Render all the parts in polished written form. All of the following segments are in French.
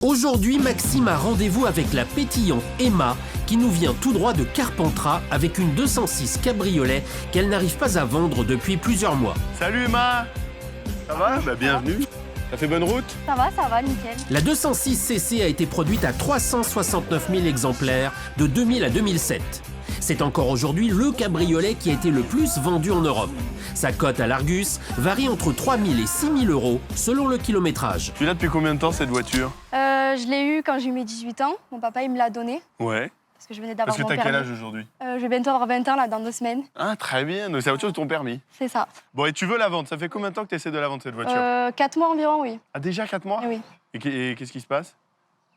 Aujourd'hui, Maxime a rendez-vous avec la pétillante Emma qui nous vient tout droit de Carpentras avec une 206 cabriolet qu'elle n'arrive pas à vendre depuis plusieurs mois. Salut Emma. Ça va? Bienvenue. Ça fait bonne route? Ça va, nickel. La 206 CC a été produite à 369 000 exemplaires de 2000 à 2007. C'est encore aujourd'hui le cabriolet qui a été le plus vendu en Europe. Sa cote à l'Argus varie entre 3 000 et 6 000 euros selon le kilométrage. Tu l'as depuis combien de temps cette voiture? Je l'ai eu quand j'ai eu mes 18 ans. Mon papa, il me l'a donné. Ouais. Parce que je venais d'avoir Parce que mon t'as permis. quel âge aujourd'hui? Je vais bientôt avoir 20 ans, là, dans 2 semaines. Ah, très bien. Donc c'est la voiture de ton permis. C'est ça. Bon, et tu veux la vendre? Ça fait combien de temps que tu essaies de la vendre cette voiture? 4 mois environ, oui. Ah, déjà 4 mois? Eh oui. Et qu'est-ce qui se passe?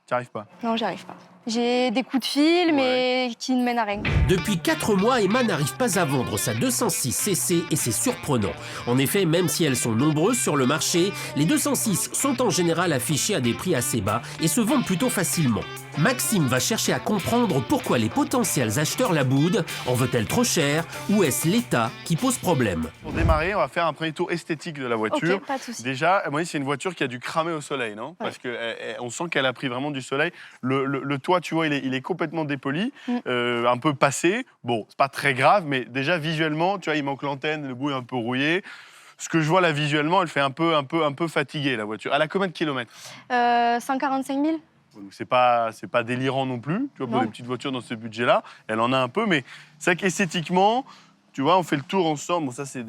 Tu n'y arrives pas? Non, j'y arrive pas. J'ai des coups de fil, mais qui ne mènent à rien. Depuis 4 mois, Emma n'arrive pas à vendre sa 206 CC et c'est surprenant. En effet, même si elles sont nombreuses sur le marché, les 206 sont en général affichées à des prix assez bas et se vendent plutôt facilement. Maxime va chercher à comprendre pourquoi les potentiels acheteurs la boudent. En veut-elle trop cher ou est-ce l'État qui pose problème? Pour démarrer, on va faire un premier tour esthétique de la voiture. Ok, pas de souci. Déjà, moi, c'est une voiture qui a dû cramer au soleil, non? Parce qu'on sent qu'elle a pris vraiment du soleil. Le toit, tu vois, il est complètement dépoli, un peu passé. Bon, c'est pas très grave, mais déjà, visuellement, tu vois, il manque l'antenne, le bout est un peu rouillé. Ce que je vois là, visuellement, elle fait un peu fatiguée, la voiture. Elle a combien de kilomètres? 145 000. Donc c'est pas délirant non plus, tu vois, pour Non. des petites voitures dans ce budget-là. Elle en a un peu, mais c'est vrai qu'esthétiquement, tu vois, on fait le tour ensemble. Bon, ça, c'est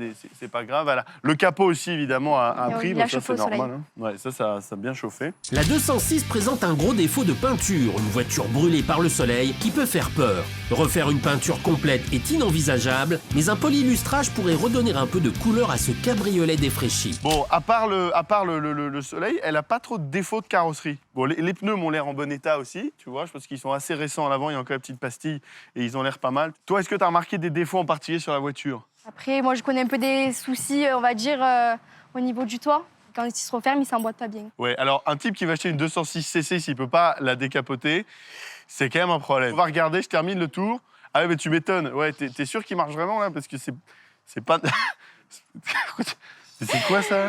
pas grave. Voilà. Le capot aussi, évidemment, a Oui, pris. il Bon, a ça, chauffé c'est au soleil. normal. Hein. Ouais, ça a bien chauffé. La 206 présente un gros défaut de peinture, une voiture brûlée par le soleil qui peut faire peur. Refaire une peinture complète est inenvisageable, mais un polylustrage pourrait redonner un peu de couleur à ce cabriolet défraîchi. Bon, à part le soleil, elle a pas trop de défauts de carrosserie. Bon, les pneus m'ont l'air en bon état aussi, tu vois. Je pense qu'ils sont assez récents à l'avant. Il y a encore une petite pastille et ils ont l'air pas mal. Toi, est-ce que tu as remarqué des défauts en particulier sur la voiture? Après, moi, je connais un peu des soucis, on va dire, au niveau du toit. Quand il se referme, il s'emboîte pas bien. Ouais, alors un type qui va acheter une 206 CC s'il peut pas la décapoter, c'est quand même un problème. On va regarder, je termine le tour. Ah ouais, mais tu m'étonnes. Ouais, t'es sûr qu'il marche vraiment là? Parce que c'est pas... C'est quoi ça?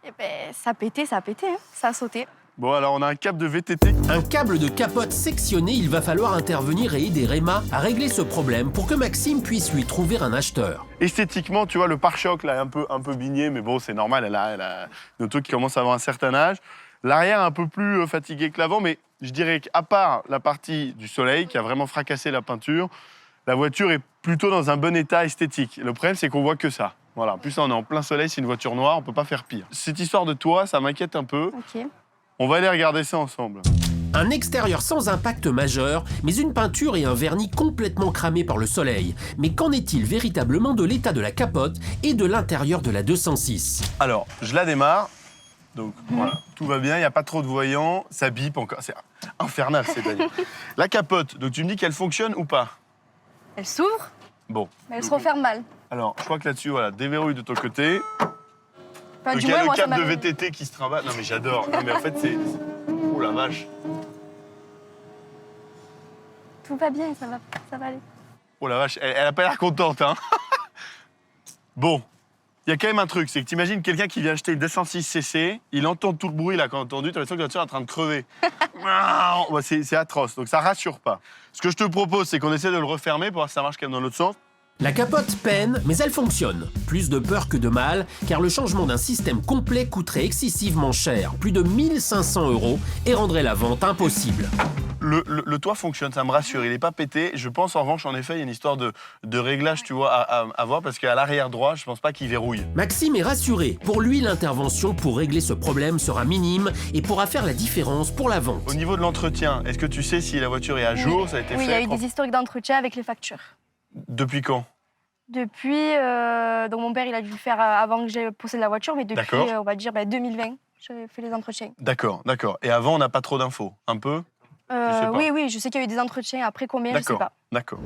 Eh ben, ça a pété, hein. Ça a sauté. Bon, alors on a un câble de VTT. Un câble de capote sectionné, il va falloir intervenir et aider Emma à régler ce problème pour que Maxime puisse lui trouver un acheteur. Esthétiquement, tu vois, le pare-choc là est un peu bigné, mais bon, c'est normal, elle a une auto qui commence à avoir un certain âge. L'arrière est un peu plus fatigué que l'avant, mais je dirais qu'à part la partie du soleil qui a vraiment fracassé la peinture, la voiture est plutôt dans un bon état esthétique. Le problème, c'est qu'on voit que ça. Voilà. En plus, là, on est en plein soleil, c'est une voiture noire, on peut pas faire pire. Cette histoire de toit, ça m'inquiète un peu. Ok. On va aller regarder ça ensemble. Un extérieur sans impact majeur, mais une peinture et un vernis complètement cramés par le soleil. Mais qu'en est-il véritablement de l'état de la capote et de l'intérieur de la 206? Alors, je la démarre. Donc voilà, tout va bien, il n'y a pas trop de voyants, ça bip encore. C'est infernal, c'est bagnole. La capote, donc tu me dis qu'elle fonctionne ou pas? Elle s'ouvre, Bon. mais elle se referme mal. Alors, je crois que là-dessus, voilà, déverrouille de ton côté. Enfin, Donc, du il y a moins, le moi, ça câble de m'a... VTT qui se trimballe. Non, mais j'adore. Non, mais en fait, c'est... Oh la vache. Tout va bien, ça va aller. Oh la vache, elle a pas l'air contente, hein. Bon, il y a quand même un truc, c'est que t'imagines quelqu'un qui vient acheter une 206 CC, il entend tout le bruit là quand entendu, t'as l'impression que la voiture est en train de crever. Bah, c'est atroce, donc ça rassure pas. Ce que je te propose, c'est qu'on essaie de le refermer pour voir si ça marche quand même dans l'autre sens. La capote peine, mais elle fonctionne. Plus de peur que de mal, car le changement d'un système complet coûterait excessivement cher, plus de 1 500 € et rendrait la vente impossible. Le toit fonctionne, ça me rassure, il n'est pas pété. Je pense en revanche, en effet, il y a une histoire de réglage, tu vois, à voir, parce qu'à l'arrière droit, je pense pas qu'il verrouille. Maxime est rassuré. Pour lui, l'intervention pour régler ce problème sera minime et pourra faire la différence pour la vente. Au niveau de l'entretien, est-ce que tu sais si la voiture est à jour, ça a été Oui, fait il y a eu des historiques d'entretien avec les factures. Depuis quand? Depuis, donc mon père, il a dû le faire avant que j'ai possède la voiture, mais depuis, D'accord. on va dire, 2020, j'ai fait les entretiens. D'accord. Et avant, on n'a pas trop d'infos, un peu? sais pas. Oui, je sais qu'il y a eu des entretiens. Après combien, je sais pas. D'accord.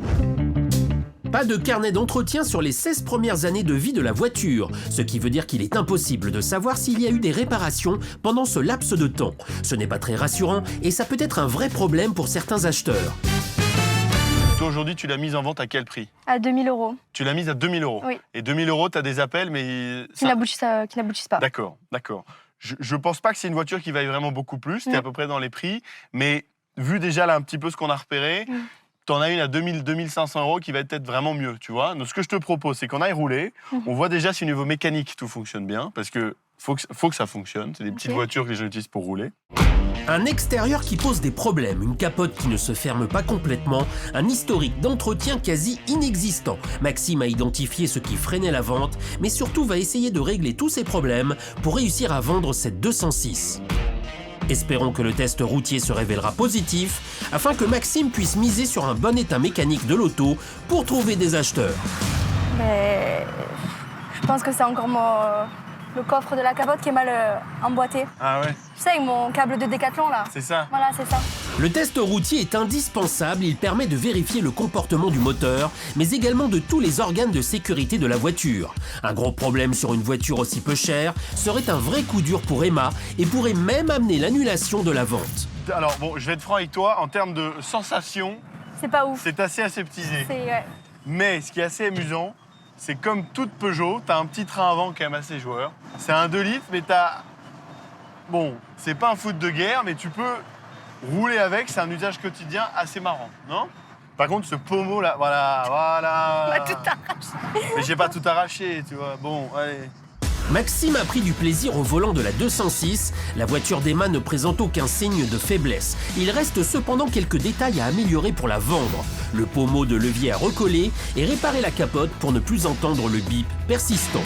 Pas de carnet d'entretien sur les 16 premières années de vie de la voiture, ce qui veut dire qu'il est impossible de savoir s'il y a eu des réparations pendant ce laps de temps. Ce n'est pas très rassurant et ça peut être un vrai problème pour certains acheteurs. Toi, aujourd'hui, tu l'as mise en vente à quel prix? À 2 000 €. Tu l'as mise à 2 000 €. Oui. Et 2 000 €, tu as des appels, mais... Qui n'aboutissent pas. D'accord. Je pense pas que c'est une voiture qui vaille vraiment beaucoup plus, c'était Mm. à peu près dans les prix, mais vu déjà là un petit peu ce qu'on a repéré, t'en as une à 2 500 € qui va être peut-être vraiment mieux, tu vois. Donc ce que je te propose, c'est qu'on aille rouler, on voit déjà si au niveau mécanique tout fonctionne bien, parce que faut que ça fonctionne, c'est des petites voitures que les gens utilisent pour rouler. Un extérieur qui pose des problèmes, une capote qui ne se ferme pas complètement, un historique d'entretien quasi inexistant. Maxime a identifié ce qui freinait la vente, mais surtout va essayer de régler tous ces problèmes pour réussir à vendre cette 206. Espérons que le test routier se révélera positif, afin que Maxime puisse miser sur un bon état mécanique de l'auto pour trouver des acheteurs. Mais je pense que c'est encore le coffre de la capote qui est mal emboîté. Ah ouais, Tu sais, avec mon câble de Décathlon là. c'est ça. Voilà, c'est ça. Le test routier est indispensable, il permet de vérifier le comportement du moteur, mais également de tous les organes de sécurité de la voiture. Un gros problème sur une voiture aussi peu chère serait un vrai coup dur pour Emma et pourrait même amener l'annulation de la vente. Alors bon, je vais être franc avec toi, en termes de sensation, C'est pas ouf. c'est assez aseptisé. Ouais. Mais ce qui est assez amusant, c'est comme toute Peugeot, t'as un petit train avant quand même assez joueur. C'est un 2 litres, mais t'as... Bon, c'est pas un foot de guerre, mais tu peux rouler avec, c'est un usage quotidien assez marrant, non? Par contre, ce pommeau là, voilà. On a tout arraché. Mais j'ai pas tout arraché, tu vois. Bon, allez. Maxime a pris du plaisir au volant de la 206, la voiture d'Emma ne présente aucun signe de faiblesse. Il reste cependant quelques détails à améliorer pour la vendre. Le pommeau de levier à recoller et réparer la capote pour ne plus entendre le bip persistant.